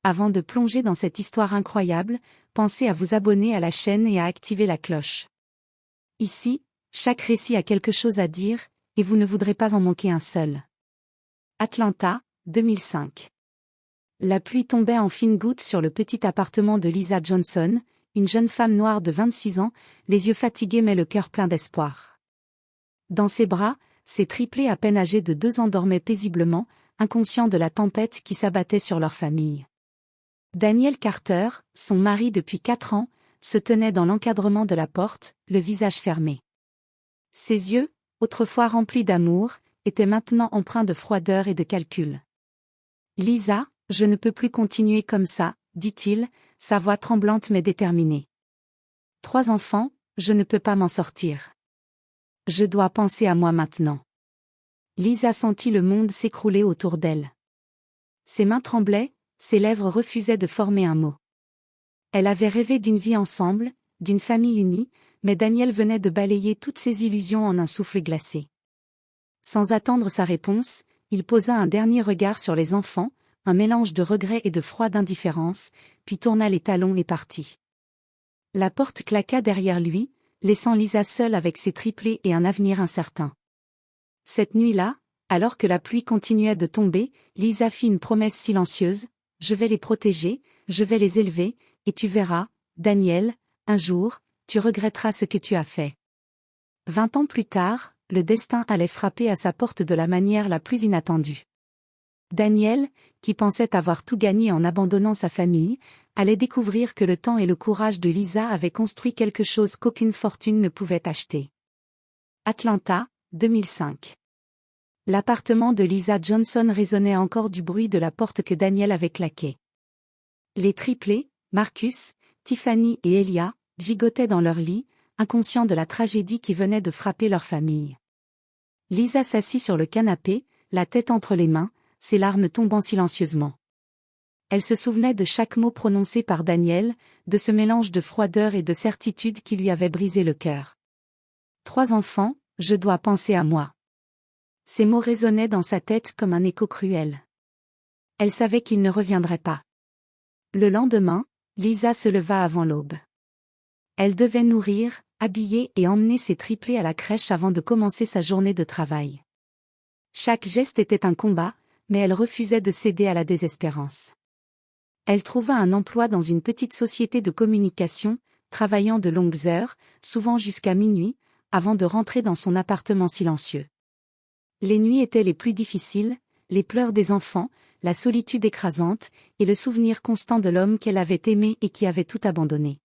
Avant de plonger dans cette histoire incroyable, pensez à vous abonner à la chaîne et à activer la cloche. Ici, chaque récit a quelque chose à dire, et vous ne voudrez pas en manquer un seul. Atlanta, 2005. La pluie tombait en fines gouttes sur le petit appartement de Lisa Johnson, une jeune femme noire de 26 ans, les yeux fatigués mais le cœur plein d'espoir. Dans ses bras, ses triplés à peine âgés de 2 ans dormaient paisiblement, inconscients de la tempête qui s'abattait sur leur famille. Daniel Carter, son mari depuis 4 ans, se tenait dans l'encadrement de la porte, le visage fermé. Ses yeux, autrefois remplis d'amour, étaient maintenant empreints de froideur et de calcul. « Lisa, je ne peux plus continuer comme ça, » dit-il, sa voix tremblante mais déterminée. 3 enfants, je ne peux pas m'en sortir. Je dois penser à moi maintenant. Lisa sentit le monde s'écrouler autour d'elle. Ses mains tremblaient, ses lèvres refusaient de former un mot. Elle avait rêvé d'une vie ensemble, d'une famille unie, mais Daniel venait de balayer toutes ses illusions en un souffle glacé. Sans attendre sa réponse, il posa un dernier regard sur les enfants, un mélange de regret et de froide indifférence, puis tourna les talons et partit. La porte claqua derrière lui, laissant Lisa seule avec ses triplés et un avenir incertain. Cette nuit-là, alors que la pluie continuait de tomber, Lisa fit une promesse silencieuse: « Je vais les protéger, je vais les élever, et tu verras, Daniel, un jour, tu regretteras ce que tu as fait. » 20 ans plus tard, le destin allait frapper à sa porte de la manière la plus inattendue. Daniel, qui pensait avoir tout gagné en abandonnant sa famille, allait découvrir que le temps et le courage de Lisa avaient construit quelque chose qu'aucune fortune ne pouvait acheter. Atlanta, 2005. L'appartement de Lisa Johnson résonnait encore du bruit de la porte que Daniel avait claquée. Les triplés, Marcus, Tiffany et Elia, gigotaient dans leur lit, inconscients de la tragédie qui venait de frapper leur famille. Lisa s'assit sur le canapé, la tête entre les mains, ses larmes tombant silencieusement. Elle se souvenait de chaque mot prononcé par Daniel, de ce mélange de froideur et de certitude qui lui avait brisé le cœur. 3 enfants, je dois penser à moi. Ces mots résonnaient dans sa tête comme un écho cruel. Elle savait qu'il ne reviendrait pas. Le lendemain, Lisa se leva avant l'aube. Elle devait nourrir, habiller et emmener ses triplés à la crèche avant de commencer sa journée de travail. Chaque geste était un combat, mais elle refusait de céder à la désespérance. Elle trouva un emploi dans une petite société de communication, travaillant de longues heures, souvent jusqu'à minuit, avant de rentrer dans son appartement silencieux. Les nuits étaient les plus difficiles, les pleurs des enfants, la solitude écrasante, et le souvenir constant de l'homme qu'elle avait aimé et qui avait tout abandonné.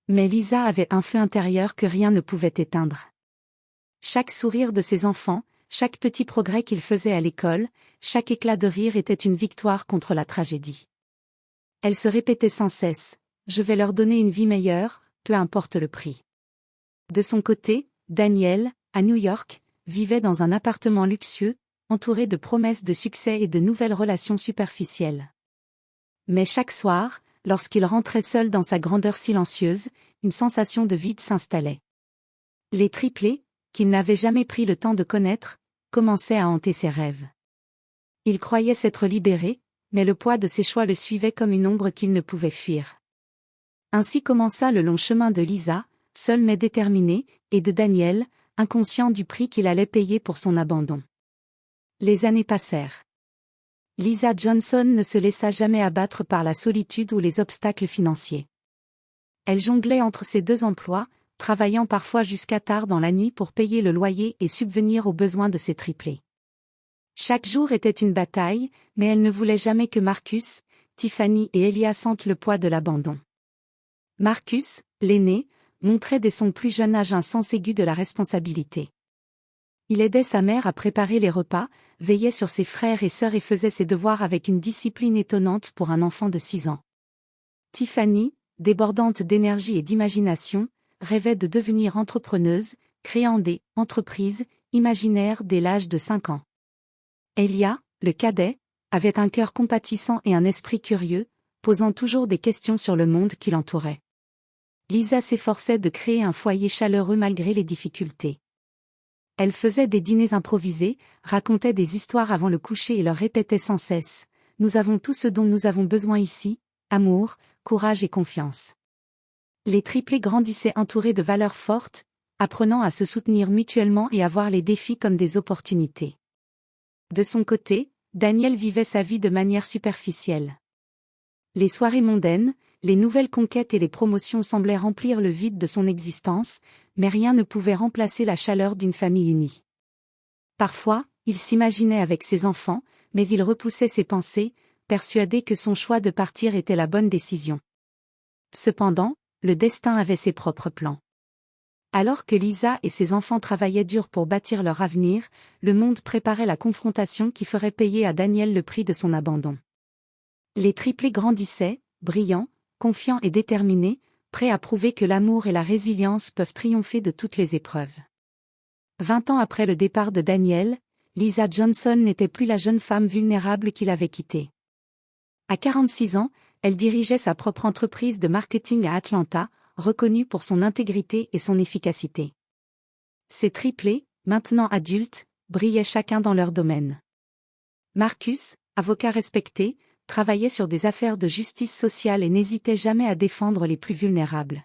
Mais Lisa avait un feu intérieur que rien ne pouvait éteindre. Chaque sourire de ses enfants, chaque petit progrès qu'ils faisaient à l'école, chaque éclat de rire était une victoire contre la tragédie. Elle se répétait sans cesse: « Je vais leur donner une vie meilleure, peu importe le prix. » De son côté, Daniel, à New York, vivait dans un appartement luxueux, entouré de promesses de succès et de nouvelles relations superficielles. Mais chaque soir, lorsqu'il rentrait seul dans sa grandeur silencieuse, une sensation de vide s'installait. Les triplés, qu'il n'avait jamais pris le temps de connaître, commençaient à hanter ses rêves. Il croyait s'être libéré, mais le poids de ses choix le suivait comme une ombre qu'il ne pouvait fuir. Ainsi commença le long chemin de Lisa, seule mais déterminée, et de Daniel, inconscient du prix qu'il allait payer pour son abandon. Les années passèrent. Lisa Johnson ne se laissa jamais abattre par la solitude ou les obstacles financiers. Elle jonglait entre ses 2 emplois, travaillant parfois jusqu'à tard dans la nuit pour payer le loyer et subvenir aux besoins de ses triplés. Chaque jour était une bataille, mais elle ne voulait jamais que Marcus, Tiffany et Elia sentent le poids de l'abandon. Marcus, l'aîné, montrait dès son plus jeune âge un sens aigu de la responsabilité. Il aidait sa mère à préparer les repas, veillait sur ses frères et sœurs et faisait ses devoirs avec une discipline étonnante pour un enfant de 6 ans. Tiffany, débordante d'énergie et d'imagination, rêvait de devenir entrepreneuse, créant des « entreprises » imaginaires dès l'âge de 5 ans. Elia, le cadet, avait un cœur compatissant et un esprit curieux, posant toujours des questions sur le monde qui l'entourait. Lisa s'efforçait de créer un foyer chaleureux malgré les difficultés. Elle faisait des dîners improvisés, racontait des histoires avant le coucher et leur répétait sans cesse: nous avons tout ce dont nous avons besoin ici, amour, courage et confiance. Les triplés grandissaient entourés de valeurs fortes, apprenant à se soutenir mutuellement et à voir les défis comme des opportunités. De son côté, Daniel vivait sa vie de manière superficielle. Les soirées mondaines, les nouvelles conquêtes et les promotions semblaient remplir le vide de son existence, mais rien ne pouvait remplacer la chaleur d'une famille unie. Parfois, il s'imaginait avec ses enfants, mais il repoussait ses pensées, persuadé que son choix de partir était la bonne décision. Cependant, le destin avait ses propres plans. Alors que Lisa et ses enfants travaillaient dur pour bâtir leur avenir, le monde préparait la confrontation qui ferait payer à Daniel le prix de son abandon. Les triplés grandissaient, brillants, confiants et déterminés, prêts à prouver que l'amour et la résilience peuvent triompher de toutes les épreuves. 20 ans après le départ de Daniel, Lisa Johnson n'était plus la jeune femme vulnérable qu'il avait quittée. À 46 ans, elle dirigeait sa propre entreprise de marketing à Atlanta, reconnue pour son intégrité et son efficacité. Ses triplés, maintenant adultes, brillaient chacun dans leur domaine. Marcus, avocat respecté, travaillait sur des affaires de justice sociale et n'hésitait jamais à défendre les plus vulnérables.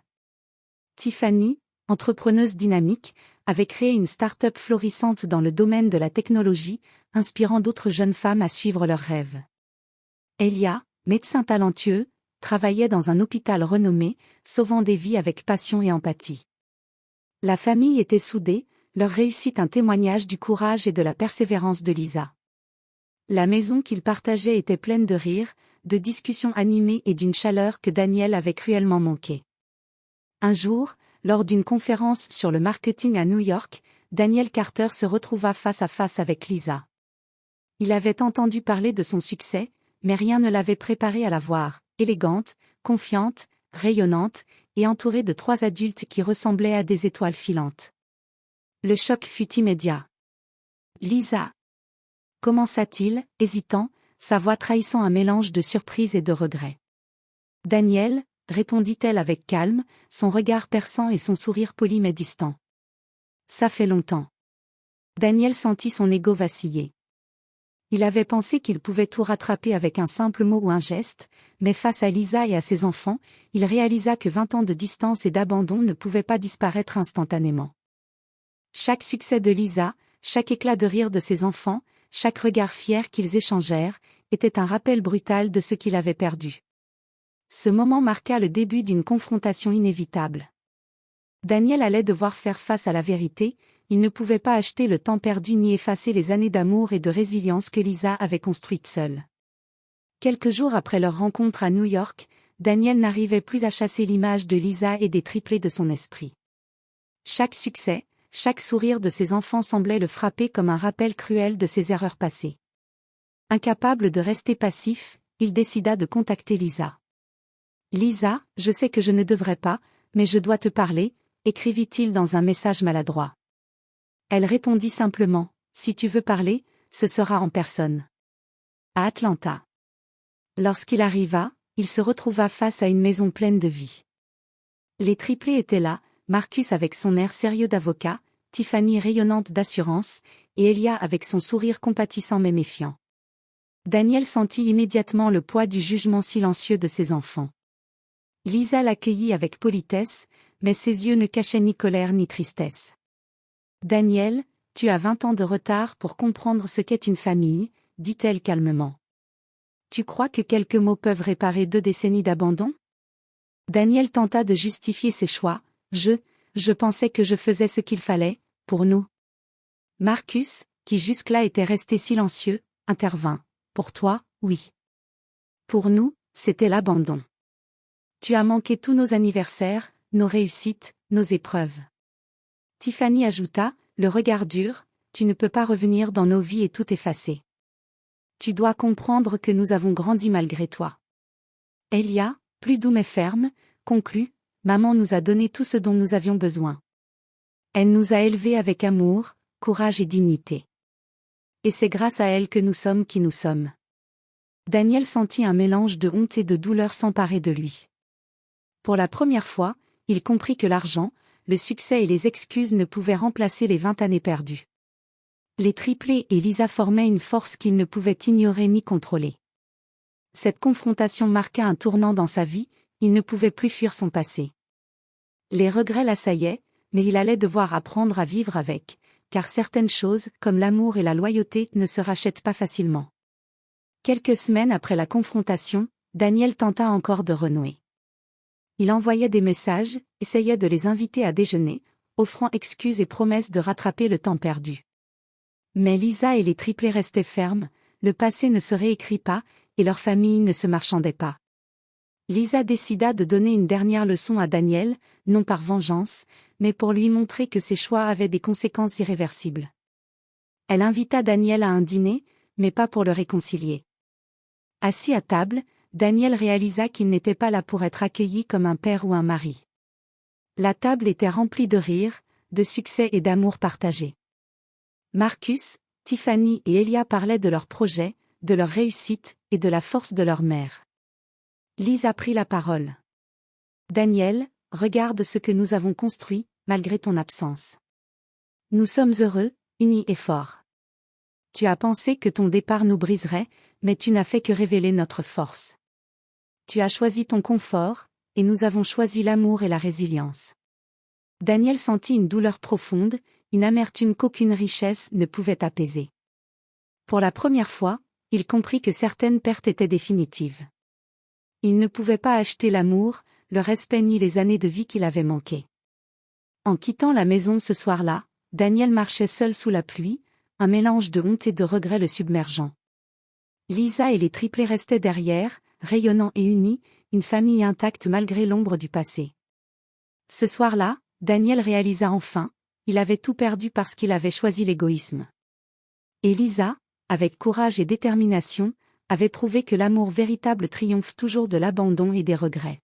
Tiffany, entrepreneuse dynamique, avait créé une start-up florissante dans le domaine de la technologie, inspirant d'autres jeunes femmes à suivre leurs rêves. Elia, médecin talentueux, travaillait dans un hôpital renommé, sauvant des vies avec passion et empathie. La famille était soudée, leur réussite un témoignage du courage et de la persévérance de Lisa. La maison qu'ils partageaient était pleine de rires, de discussions animées et d'une chaleur que Daniel avait cruellement manqué. Un jour, lors d'une conférence sur le marketing à New York, Daniel Carter se retrouva face à face avec Lisa. Il avait entendu parler de son succès, mais rien ne l'avait préparé à la voir, élégante, confiante, rayonnante, et entourée de 3 adultes qui ressemblaient à des étoiles filantes. Le choc fut immédiat. « Lisa » commença-t-il, hésitant, sa voix trahissant un mélange de surprise et de regret. « Daniel » répondit-elle avec calme, son regard perçant et son sourire poli mais distant. « Ça fait longtemps. » Daniel sentit son ego vaciller. Il avait pensé qu'il pouvait tout rattraper avec un simple mot ou un geste, mais face à Lisa et à ses enfants, il réalisa que 20 ans de distance et d'abandon ne pouvaient pas disparaître instantanément. Chaque succès de Lisa, chaque éclat de rire de ses enfants, chaque regard fier qu'ils échangèrent, était un rappel brutal de ce qu'il avait perdu. Ce moment marqua le début d'une confrontation inévitable. Daniel allait devoir faire face à la vérité, il ne pouvait pas acheter le temps perdu ni effacer les années d'amour et de résilience que Lisa avait construites seule. Quelques jours après leur rencontre à New York, Daniel n'arrivait plus à chasser l'image de Lisa et des triplés de son esprit. Chaque succès, chaque sourire de ses enfants semblait le frapper comme un rappel cruel de ses erreurs passées. Incapable de rester passif, il décida de contacter Lisa. « Lisa, je sais que je ne devrais pas, mais je dois te parler », écrivit-il dans un message maladroit. Elle répondit simplement, « Si tu veux parler, ce sera en personne. » À Atlanta. Lorsqu'il arriva, il se retrouva face à une maison pleine de vie. Les triplés étaient là, Marcus avec son air sérieux d'avocat, Tiffany rayonnante d'assurance, et Elia avec son sourire compatissant mais méfiant. Daniel sentit immédiatement le poids du jugement silencieux de ses enfants. Lisa l'accueillit avec politesse, mais ses yeux ne cachaient ni colère ni tristesse. « Daniel, tu as 20 ans de retard pour comprendre ce qu'est une famille, » dit-elle calmement. « Tu crois que quelques mots peuvent réparer 2 décennies d'abandon ?» Daniel tenta de justifier ses choix. « Je pensais que je faisais ce qu'il fallait, pour nous. » Marcus, qui jusque-là était resté silencieux, intervint. « Pour toi, oui. Pour nous, c'était l'abandon. Tu as manqué tous nos anniversaires, nos réussites, nos épreuves. » Tiffany ajouta, le regard dur, « Tu ne peux pas revenir dans nos vies et tout effacer. Tu dois comprendre que nous avons grandi malgré toi. » Elia, plus doux mais ferme, conclut, « Maman nous a donné tout ce dont nous avions besoin. Elle nous a élevés avec amour, courage et dignité. Et c'est grâce à elle que nous sommes qui nous sommes. » Daniel sentit un mélange de honte et de douleur s'emparer de lui. Pour la première fois, il comprit que l'argent, le succès et les excuses ne pouvaient remplacer les 20 années perdues. Les triplés et Lisa formaient une force qu'il ne pouvait ignorer ni contrôler. Cette confrontation marqua un tournant dans sa vie, il ne pouvait plus fuir son passé. Les regrets l'assaillaient, mais il allait devoir apprendre à vivre avec, car certaines choses, comme l'amour et la loyauté, ne se rachètent pas facilement. Quelques semaines après la confrontation, Daniel tenta encore de renouer. Il envoyait des messages, essayait de les inviter à déjeuner, offrant excuses et promesses de rattraper le temps perdu. Mais Lisa et les triplés restaient fermes, le passé ne se réécrit pas, et leur famille ne se marchandait pas. Lisa décida de donner une dernière leçon à Daniel, non par vengeance, mais pour lui montrer que ses choix avaient des conséquences irréversibles. Elle invita Daniel à un dîner, mais pas pour le réconcilier. Assis à table, Daniel réalisa qu'il n'était pas là pour être accueilli comme un père ou un mari. La table était remplie de rires, de succès et d'amour partagé. Marcus, Tiffany et Elia parlaient de leurs projets, de leur réussite et de la force de leur mère. Lisa prit la parole. Daniel, regarde ce que nous avons construit, malgré ton absence. Nous sommes heureux, unis et forts. Tu as pensé que ton départ nous briserait, mais tu n'as fait que révéler notre force. Tu as choisi ton confort, et nous avons choisi l'amour et la résilience. Daniel sentit une douleur profonde, une amertume qu'aucune richesse ne pouvait apaiser. Pour la première fois, il comprit que certaines pertes étaient définitives. Il ne pouvait pas acheter l'amour, le respect ni les années de vie qu'il avait manquées. En quittant la maison ce soir-là, Daniel marchait seul sous la pluie, un mélange de honte et de regret le submergeant. Lisa et les triplés restaient derrière, rayonnants et unis, une famille intacte malgré l'ombre du passé. Ce soir-là, Daniel réalisa enfin, il avait tout perdu parce qu'il avait choisi l'égoïsme. Et Lisa, avec courage et détermination, avait prouvé que l'amour véritable triomphe toujours de l'abandon et des regrets.